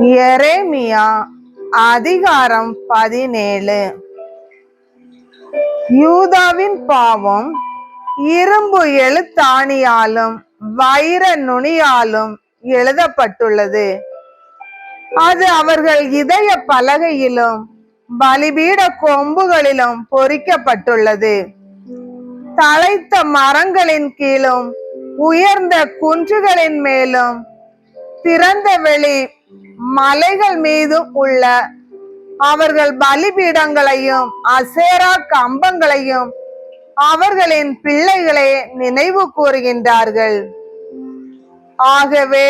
எரேமியா அதிகாரம் 17. யூதாவின் பாவம் இரும்பு எழுத்தாணியாலும் வைர நுனியாலும் எழுதப்பட்டுள்ளது. அது அவர்கள் இதய பலகையிலும் பலிபீட கொம்புகளிலும் பொறிக்கப்பட்டுள்ளது. தழைத்த மரங்களின் கீழும் உயர்ந்த குன்றுகளின் மேலும் திறந்த வெளி மலைகள் மீதும் உள்ள அவர்கள் பலிபீடங்களையும் அசேரா கம்பங்களையும் அவர்களின் பிள்ளைகளே நினைவு கூறுகின்றார்கள். ஆகவே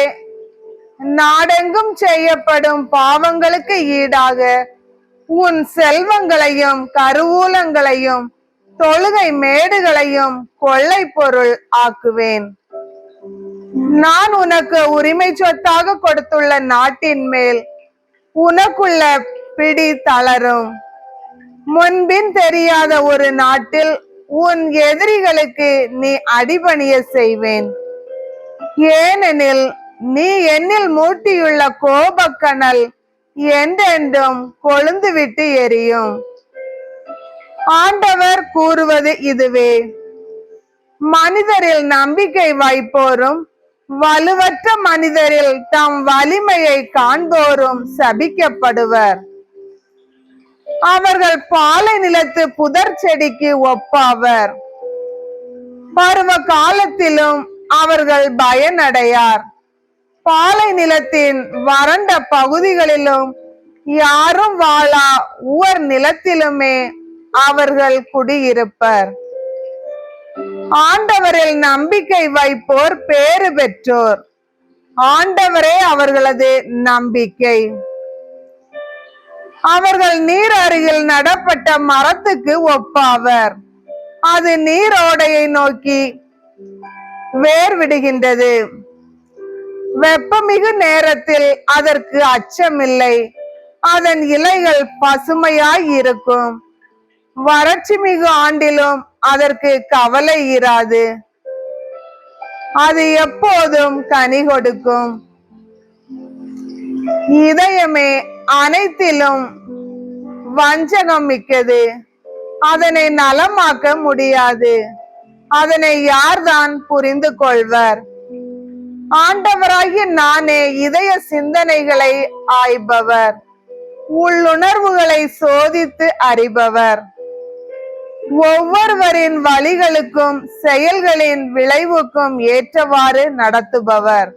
நாடெங்கும் செய்யப்படும் பாவங்களுக்கு ஈடாக உன் செல்வங்களையும் கருவூலங்களையும் தொழுகை மேடுகளையும் கொள்ளை பொருள் ஆக்குவேன். நான் உனக்கு உரிமை சொத்தாக கொடுத்துள்ள நாட்டின் மேல் உனக்குள்ள பிடி தளரும். முன்பின் தெரியாத ஒரு நாட்டில் உன் எதிரிகளுக்கு நீ அடிபணிய செய்வேன். ஏனெனில் நீ என்னில் மூட்டியுள்ள கோபக்கனல் என்றென்றும் கொழுந்து விட்டு எரியும். ஆண்டவர் கூறுவது இதுவே: மனிதரில் நம்பிக்கை வைப்போரும் வலுவற்ற மனிதரில் தம் வலிமையை காண்போரும் சபிக்கப்படுவர். அவர்கள் பாலை நிலத்து புதர் செடிக்கு ஒப்பாவர். பருவ காலத்திலும் அவர்கள் பயனடையார். பாலை நிலத்தின் வறண்ட பகுதிகளிலும் யாரும் வாழா உவர் நிலத்திலுமே அவர்கள் குடியிருப்பர். ஆண்டவரில் நம்பிக்கை வைப்போர் பேறு பெற்றோர். ஆண்டவரே அவர்களது நம்பிக்கை. அவர்கள் நீர் அருகில் நடப்பட்ட மரத்துக்கு ஒப்பாவர். அது நீரோடையை நோக்கி வேர் விடுகின்றது. வெப்பமிகு நேரத்தில் அதற்கு அச்சமில்லை. அதன் இலைகள் பசுமையாய் இருக்கும். வறட்சி மிகு ஆண்டிலும் அதற்கு கவலை இராது. அது எப்போதும் கனி கொடுக்கும். இதயமே அனைத்திலும் வஞ்சகம் மிக்கது. அதனை நலமாக்க முடியாது. அதனை யார்தான் புரிந்து கொள்வர்? ஆண்டவராகிய நானே இதய சிந்தனைகளை ஆய்பவர், உள்ளுணர்வுகளை சோதித்து அறிபவர். ஒவ்வொருவரின் வழிகளுக்கும் செயல்களின் விளைவுக்கும் ஏற்றவாறு நடத்துபவர்.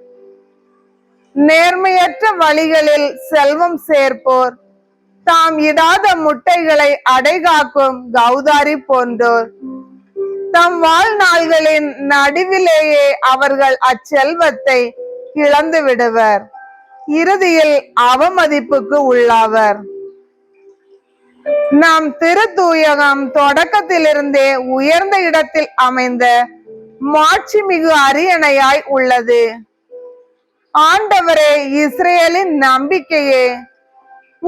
நேர்மையற்ற வழிகளில் செல்வம் சேர்ப்போர் தாம் இடாத முட்டைகளை அடைகாக்கும் கௌதாரி போன்றோர். தம் வாழ்நாள்களின் நடுவிலேயே அவர்கள் அச்செல்வத்தை இழந்து விடுவர். இறுதியில் அவமதிப்புக்கு உள்ளாவர். நம் திருத்தூயகம் தொடக்கத்திலிருந்தே உயர்ந்த இடத்தில் அமைந்த மாட்சி மிகு அரியணையாய் உள்ளது. ஆண்டவரே, இஸ்ரேலின் நம்பிக்கையே,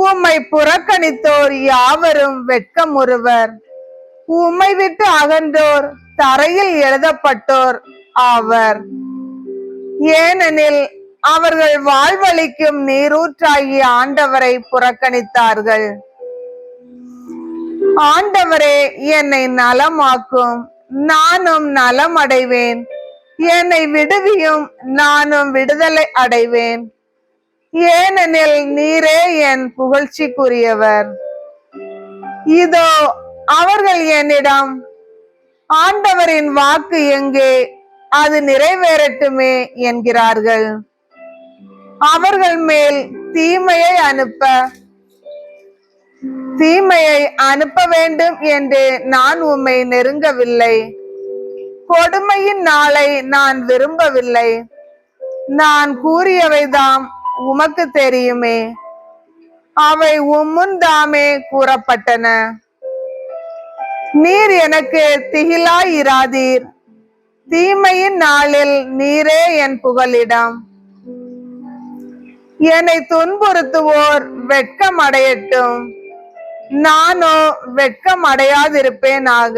உம்மை புறக்கணித்தோர் யாவரும் வெட்கமுறுவர். உம்மை விட்டு அகன்றோர் தரையில் எழுதப்பட்டோர் ஆவர். ஏனெனில் அவர்கள் வாழ்வளிக்கும் நீரூற்றாகிய ஆண்டவரை புறக்கணித்தார்கள். ஆண்டவரே, என்னை நலமாக்கும், நானும் நலம் அடைவேன். என்னை விடுவியும், நானும் விடுதலை அடைவேன். ஏனெனில் நீரே என் புகழ்ச்சிக்குரியவர். இதோ அவர்கள் என்னிடம், ஆண்டவரின் வாக்கு எங்கே, அது நிறைவேறட்டுமே என்கிறார்கள். அவர்கள் மேல் தீமையை அனுப்ப வேண்டும் என்று நான் உம்மை நெருங்கவில்லை. கொடுமையின் நாளை நான் விரும்பவில்லை. நான் கூறியவைதாம் உமக்கு தெரியுமே. அவை உம்முன் தாமே கூறப்பட்டன. நீர் எனக்கு திகிலாய் இராதீர். தீமையின் நாளில் நீரே என் புகலிடம். என்னை துன்புறுத்துவோர் வெட்கம் அடையட்டும், நானோ வெட்கம் அடையாதிருப்பேனாக.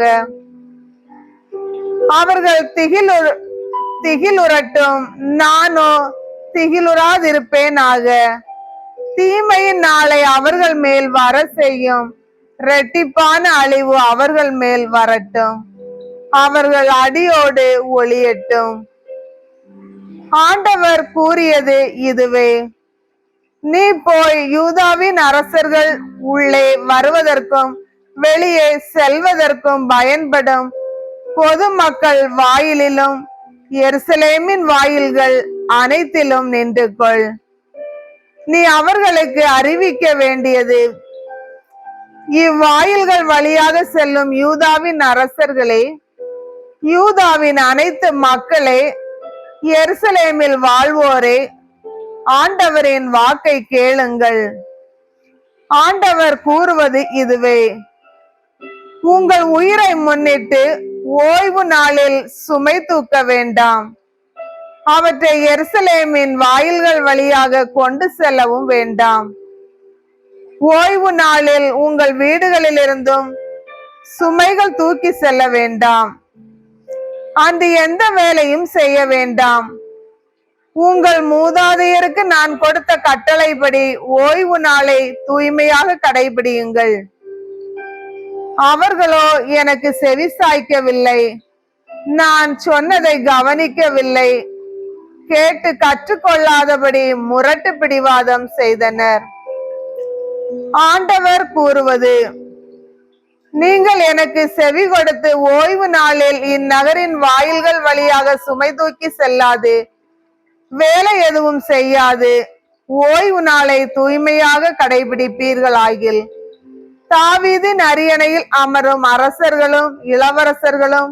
அவர்கள் திகிலுறட்டும், நானோ திகிலுறாதிருப்பேனாக. தீமையின் நாளை அவர்கள் மேல் வர செய்யும், இரட்டிப்பான அழிவு அவர்கள் மேல் வரட்டும், அவர்கள் அடியோடு ஒளியட்டும். ஆண்டவர் கூறியது இதுவே: நீ போய் யூதாவின் அரசர்கள் உள்ளே வருவதற்கும் வெளியே செல்வதற்கும் பயன்படும் பொதுமக்கள் வாயிலிலும் எருசலேமின் வாயில்கள் அனைத்திலும் நின்று கொள். நீ அவர்களுக்கு அறிவிக்க வேண்டியது: இவ்வாயில்கள் வழியாக செல்லும் யூதாவின் அரசர்களே, யூதாவின் அனைத்து மக்களே, எருசலேமில் வாழ்வோரே, ஆண்டவரின் வாக்கை கேளுங்கள். ஆண்டவர் கூறுவது இதுவே: உங்கள் உயிரை முன்னிட்டு ஓய்வு நாளில் சுமை தூக்க வேண்டாம், அவற்றை எருசலேமின் வாயில்கள் வழியாக கொண்டு செல்லவும் வேண்டாம். ஓய்வு நாளில் உங்கள் வீடுகளில் இருந்தும் சுமைகள் தூக்கி செல்ல வேண்டாம். அன்று எந்த வேலையும் செய்ய வேண்டாம். உங்கள் மூதாதையருக்கு நான் கொடுத்த கட்டளைப்படி ஓய்வு நாளை தூய்மையாக கடைபிடியுங்கள். அவர்களோ எனக்கு செவி சாய்க்கவில்லை, நான் சொன்னதை கவனிக்கவில்லை, கேட்டு கற்றுக்கொள்ளாதபடி முரட்டு பிடிவாதம் செய்தனர். ஆண்டவர் கூறுவது: நீங்கள் எனக்கு செவி கொடுத்து ஓய்வு நாளில் இந்நகரின் வாயில்கள் வழியாக சுமை தூக்கி செல்லாது, வேலை எதுவும் செய்யாது ஓய்வு நாளை தூய்மையாக கடைபிடிப்பீர்களாகில், தாவீதின் அரியணையில் அமரும் அரசர்களும் இளவரசர்களும்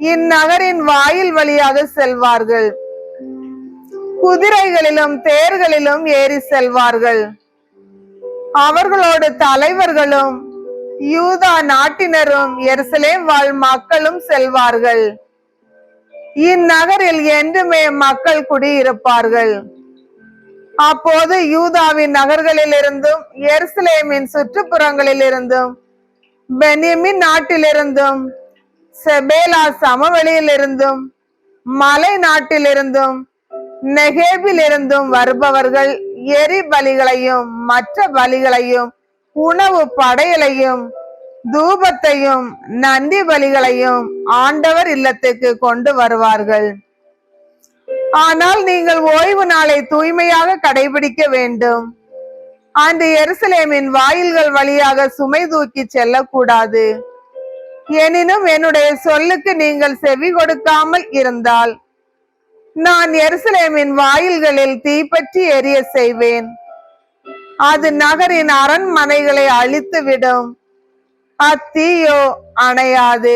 இந்நகரின் வாயில் வழியாக செல்வார்கள், குதிரைகளிலும் தேர்களிலும் ஏறி செல்வார்கள். அவர்களோடு தலைவர்களும் யூதா நாட்டினரும் எருசலேம் வாழ் மக்களும் செல்வார்கள். இந்நகரில் என்றுமே மக்கள் குடியிருப்பார்கள். அப்போது யூதாவின் நகர்களில் இருந்தும் எருசலேமின் சுற்றுப்புறங்களில் இருந்தும் பென்யமீன் நாட்டிலிருந்தும் செபேலா சமவெளியில் இருந்தும் மலை நாட்டிலிருந்தும் நெகேபில் இருந்தும் வருபவர்கள் எரி பலிகளையும் மற்ற பலிகளையும் உணவு படையலையும் தூபத்தையும் நந்தி பலிகளையும் ஆண்டவர் இல்லத்துக்கு கொண்டு வருவார்கள். ஆனால் நீங்கள் ஓய்வு நாளை தூய்மையாக கடைபிடிக்க வேண்டும். அன்று எருசலேமின் வாயில்கள் வழியாக சுமை தூக்கி செல்லக்கூடாது. எனினும் என்னுடைய சொல்லுக்கு நீங்கள் செவி கொடுக்காமல் இருந்தால் நான் எருசலேமின் வாயில்களில் தீப்பற்றி எரிய செய்வேன். அது நகரின் அரண்மனைகளை அழித்து விடும், அத்தீயோ அணையாது.